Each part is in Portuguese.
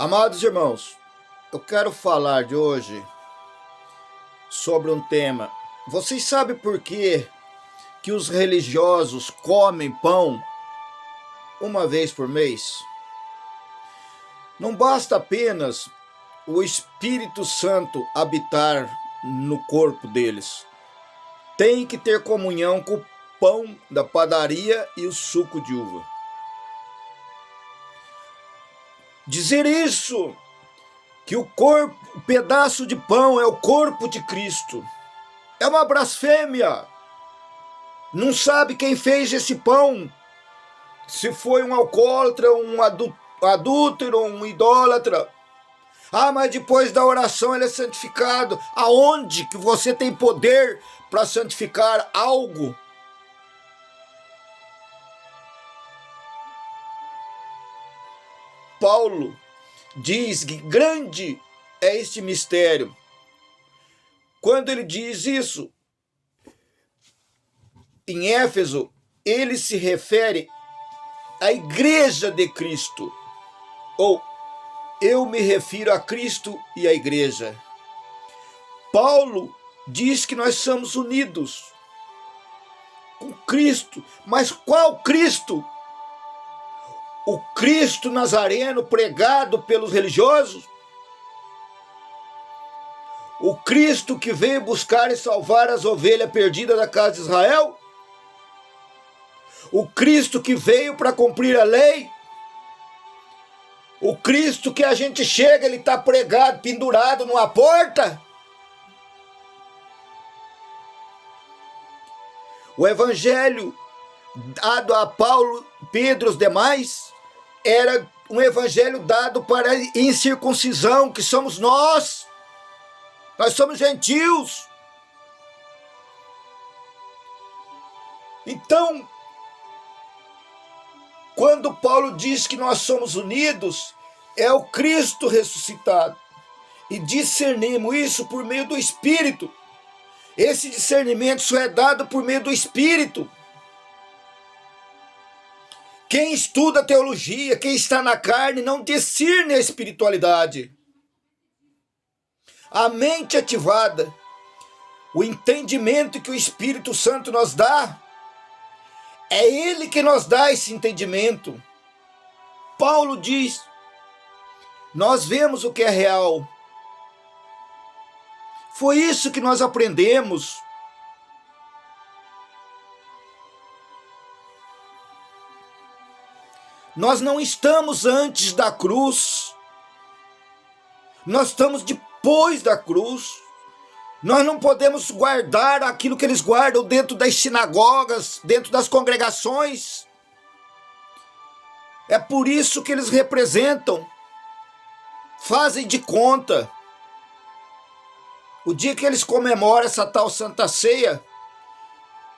Amados irmãos, eu quero falar de hoje sobre um tema. Vocês sabem por que os religiosos comem pão uma vez por mês? Não basta apenas o Espírito Santo habitar no corpo deles. Tem que ter comunhão com o pão da padaria e o suco de uva. Dizer isso, que o pedaço de pão é o corpo de Cristo, é uma blasfêmia. Não sabe quem fez esse pão, se foi um alcoólatra, um adúltero, um idólatra. Mas depois da oração ele é santificado. Aonde que você tem poder para santificar algo? Paulo diz que grande é este mistério. Quando ele diz isso, em Éfeso, ele se refere à igreja de Cristo. Ou, eu me refiro a Cristo e à igreja. Paulo diz que nós somos unidos com Cristo. Mas qual Cristo? O Cristo Nazareno pregado pelos religiosos? O Cristo que veio buscar e salvar as ovelhas perdidas da casa de Israel? O Cristo que veio para cumprir a lei? O Cristo que a gente chega, ele está pregado, pendurado numa porta? O evangelho dado a Paulo, Pedro e os demais era um evangelho dado para a incircuncisão, que somos nós. Nós somos gentios. Então, quando Paulo diz que nós somos unidos, é o Cristo ressuscitado. E discernimos isso por meio do Espírito. Esse discernimento só é dado por meio do Espírito. Quem estuda teologia, quem está na carne, não discerne a espiritualidade. A mente ativada, o entendimento que o Espírito Santo nos dá, é Ele que nos dá esse entendimento. Paulo diz, nós vemos o que é real. Foi isso que nós aprendemos. Nós não estamos antes da cruz. Nós estamos depois da cruz. Nós não podemos guardar aquilo que eles guardam dentro das sinagogas, dentro das congregações. É por isso que eles representam, fazem de conta. O dia que eles comemoram essa tal Santa Ceia,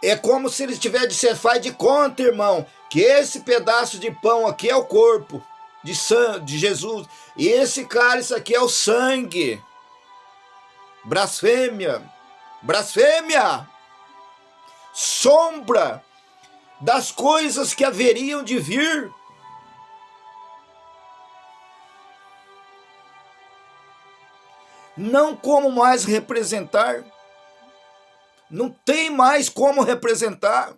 é como se eles tivessem de ser, faz de conta, irmão, que esse pedaço de pão aqui é o corpo de Jesus, e esse cálice aqui é o sangue. Blasfêmia, blasfêmia, sombra das coisas que haveriam de vir. Não como mais representar, não tem mais como representar,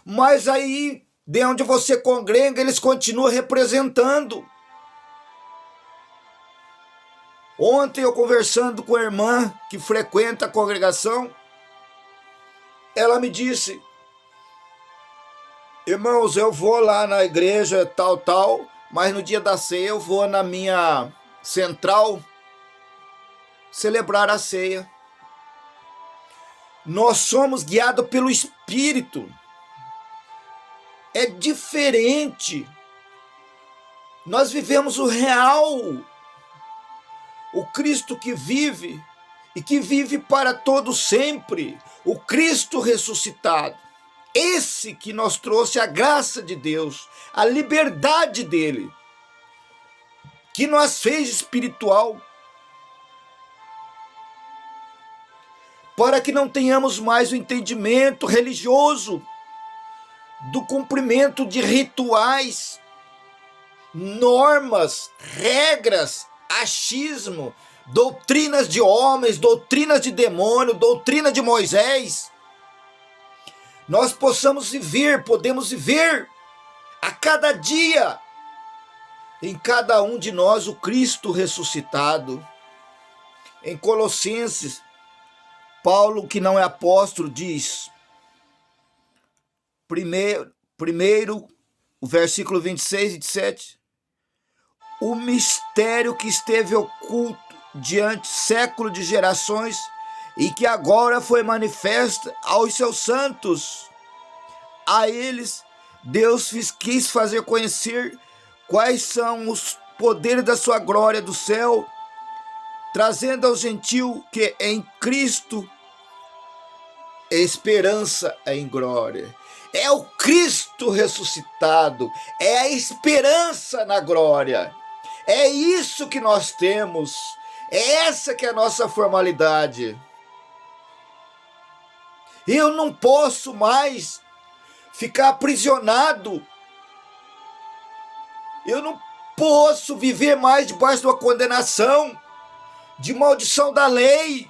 mas aí, de onde você congrega, eles continuam representando. Ontem eu conversando com a irmã que frequenta a congregação, ela me disse, irmãos, eu vou lá na igreja tal, mas no dia da ceia eu vou na minha central celebrar a ceia. Nós somos guiados pelo Espírito. É diferente. Nós vivemos o real. O Cristo que vive e que vive para todo sempre. O Cristo ressuscitado. Esse que nos trouxe a graça de Deus, a liberdade dele, que nos fez espiritual, para que não tenhamos mais o entendimento religioso do cumprimento de rituais. normas, regras, achismo, doutrinas de homens, doutrinas de demônio, doutrina de Moisés, nós podemos viver a cada dia, em cada um de nós, o Cristo ressuscitado. Em Colossenses, Paulo, que não é apóstolo, diz, primeiro o versículo 26 e 27, o mistério que esteve oculto diante século de gerações e que agora foi manifesta aos seus santos. A eles Deus quis fazer conhecer quais são os poderes da sua glória do céu, trazendo ao gentil que em Cristo esperança em glória. É o Cristo ressuscitado, é a esperança na glória. É isso que nós temos, é essa que é a nossa formalidade. Eu não posso mais ficar aprisionado. Eu não posso viver mais debaixo de uma condenação, de maldição da lei,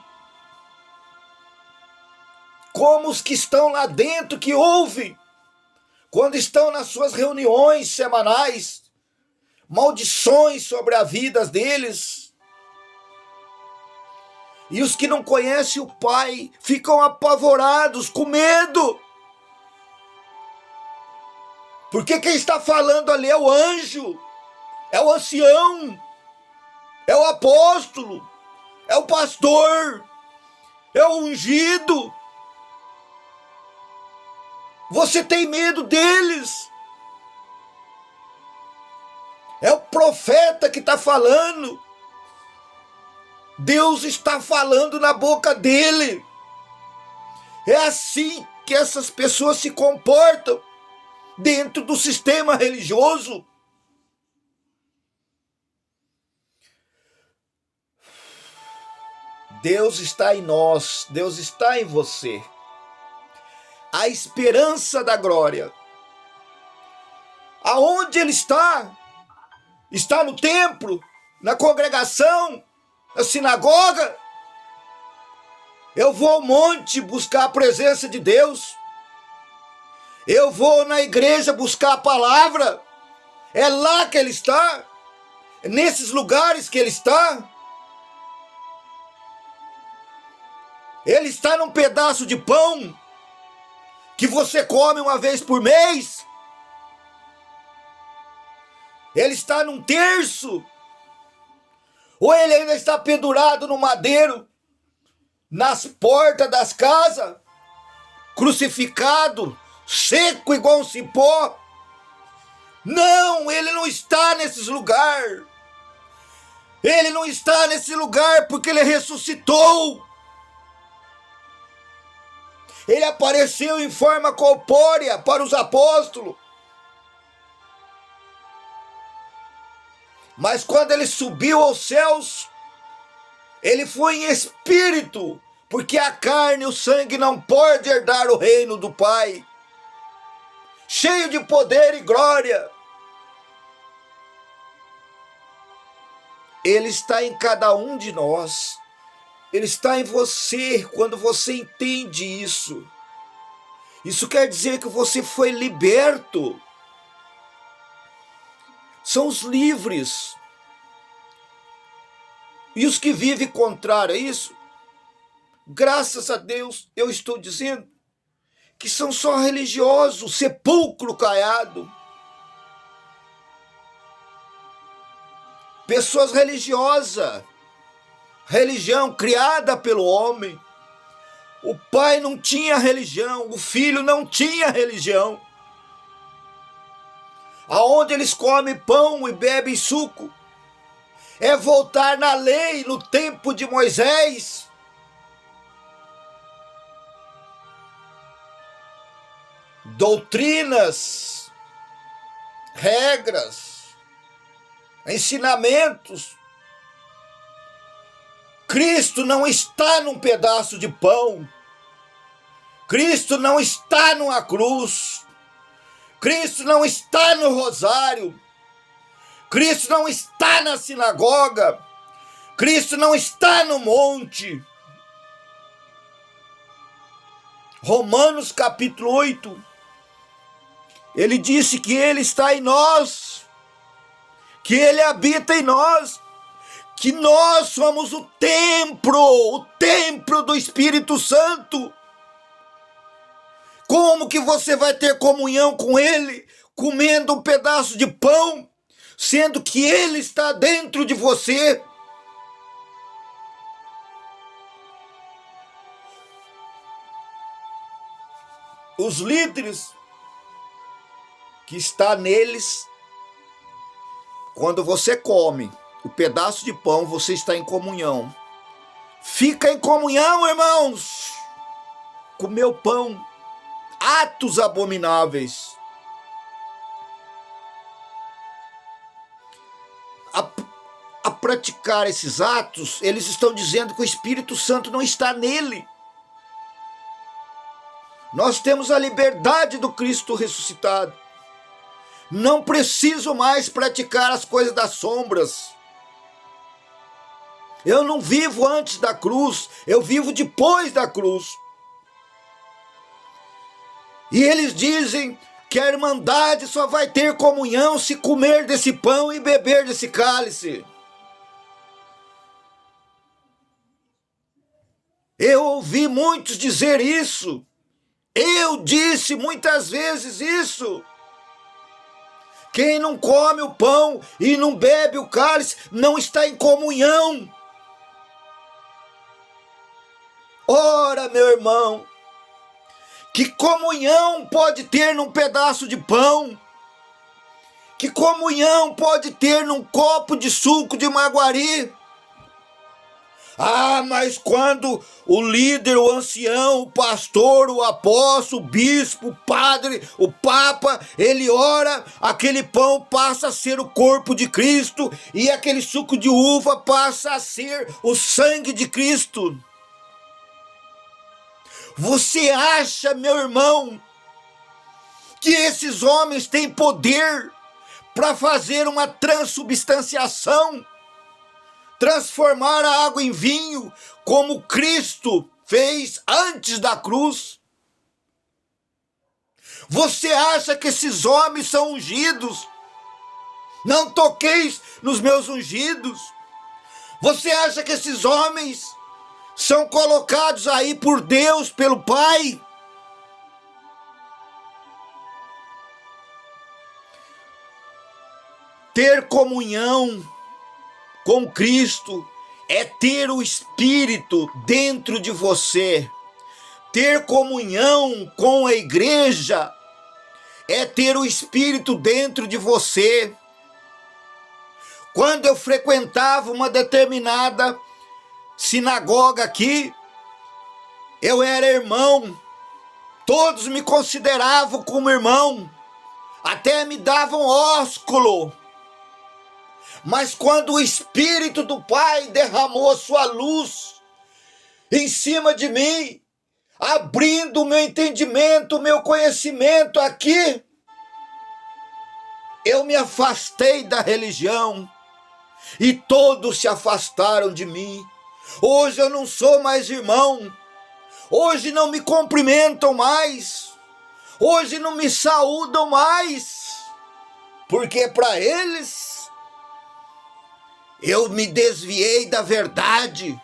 como os que estão lá dentro, que ouvem, quando estão nas suas reuniões semanais, maldições sobre a vida deles. E os que não conhecem o Pai ficam apavorados, com medo. Porque quem está falando ali é o anjo, é o ancião, é o apóstolo, é o pastor, é o ungido. Você tem medo deles. É o profeta que está falando. Deus está falando na boca dele. É assim que essas pessoas se comportam dentro do sistema religioso. Deus está em nós, Deus está em você. A esperança da glória. Aonde ele está? Está no templo, na congregação, na sinagoga. Eu vou ao monte buscar a presença de Deus. Eu vou na igreja buscar a palavra. É lá que ele está. É nesses lugares que ele está. Ele está num pedaço de pão que você come uma vez por mês. Ele está num terço. Ou ele ainda está pendurado no madeiro, nas portas das casas, crucificado, seco igual um cipó. Não, ele não está nesses lugares. Ele não está nesse lugar porque ele ressuscitou. Ele apareceu em forma corpórea para os apóstolos. Mas quando ele subiu aos céus, ele foi em espírito, porque a carne e o sangue não podem herdar o reino do Pai. Cheio de poder e glória. Ele está em cada um de nós. Ele está em você quando você entende isso. Isso quer dizer que você foi liberto. São os livres. E os que vivem contrário a isso, graças a Deus, eu estou dizendo que são só religiosos, sepulcro caiado. Pessoas religiosas. Religião criada pelo homem. O pai não tinha religião, o filho não tinha religião. Aonde eles comem pão e bebem suco, é voltar na lei, no tempo de Moisés. Doutrinas, regras, ensinamentos. Cristo não está num pedaço de pão. Cristo não está numa cruz. Cristo não está no rosário. Cristo não está na sinagoga. Cristo não está no monte. Romanos capítulo 8. Ele disse que Ele está em nós, que Ele habita em nós, que nós somos o templo do Espírito Santo. Como que você vai ter comunhão com Ele, comendo um pedaço de pão, sendo que Ele está dentro de você? Os líderes que está neles, quando você come o pedaço de pão, você está em comunhão. Fica em comunhão, irmãos. Comeu pão, atos abomináveis. A praticar esses atos, eles estão dizendo que o Espírito Santo não está nele. Nós temos a liberdade do Cristo ressuscitado. Não preciso mais praticar as coisas das sombras. Eu não vivo antes da cruz, eu vivo depois da cruz. E eles dizem que a irmandade só vai ter comunhão se comer desse pão e beber desse cálice. Eu ouvi muitos dizer isso. Eu disse muitas vezes isso. Quem não come o pão e não bebe o cálice não está em comunhão. Ora, meu irmão, que comunhão pode ter num pedaço de pão? Que comunhão pode ter num copo de suco de maguari? Ah, mas quando o líder, o ancião, o pastor, o apóstolo, o bispo, o padre, o papa, ele ora, aquele pão passa a ser o corpo de Cristo e aquele suco de uva passa a ser o sangue de Cristo. Você acha, meu irmão, que esses homens têm poder para fazer uma transubstanciação? Transformar a água em vinho, como Cristo fez antes da cruz? Você acha que esses homens são ungidos? Não toqueis nos meus ungidos. Você acha que esses homens são colocados aí por Deus, pelo Pai? Ter comunhão com Cristo é ter o Espírito dentro de você. Ter comunhão com a igreja é ter o Espírito dentro de você. Quando eu frequentava uma determinada sinagoga aqui, eu era irmão, todos me consideravam como irmão, até me davam ósculo. Mas quando o Espírito do Pai derramou a sua luz em cima de mim, abrindo o meu entendimento, o meu conhecimento aqui, eu me afastei da religião e todos se afastaram de mim. Hoje eu não sou mais irmão, hoje não me cumprimentam mais, hoje não me saúdam mais, porque para eles eu me desviei da verdade,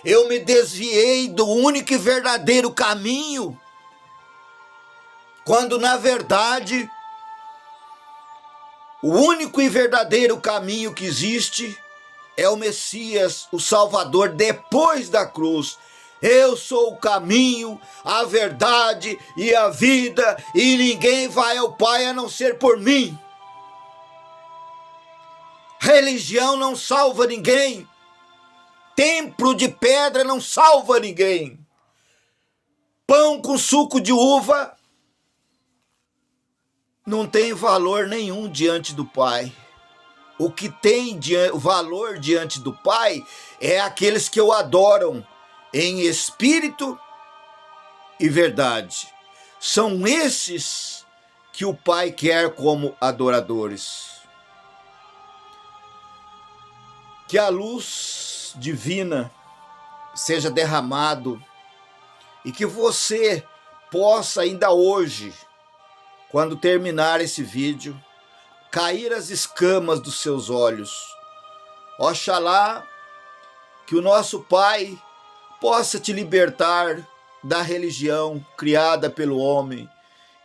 eu me desviei do único e verdadeiro caminho, quando na verdade o único e verdadeiro caminho que existe é o Messias, o Salvador depois da cruz. Eu sou o caminho, a verdade e a vida, e ninguém vai ao Pai a não ser por mim. Religião não salva ninguém. Templo de pedra não salva ninguém. Pão com suco de uva não tem valor nenhum diante do Pai. O que tem valor diante do Pai é aqueles que o adoram em espírito e verdade. São esses que o Pai quer como adoradores. Que a luz divina seja derramado e que você possa ainda hoje, quando terminar esse vídeo, cair as escamas dos seus olhos. Oxalá que o nosso Pai possa te libertar da religião criada pelo homem,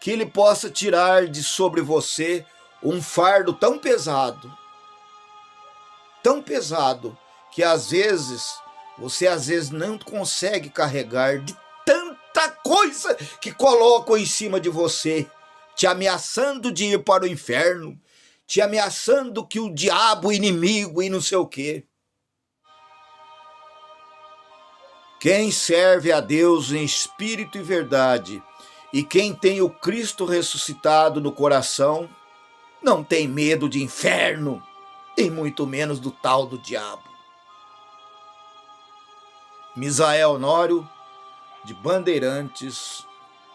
que Ele possa tirar de sobre você um fardo tão pesado, que você não consegue carregar, de tanta coisa que colocam em cima de você, te ameaçando de ir para o inferno, te ameaçando que o diabo, o inimigo e não sei o quê. Quem serve a Deus em espírito e verdade, e quem tem o Cristo ressuscitado no coração, não tem medo de inferno, e muito menos do tal do diabo. Misael Honório, de Bandeirantes,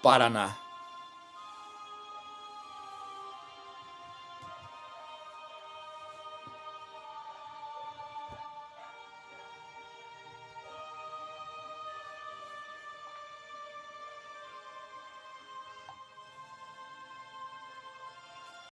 Paraná.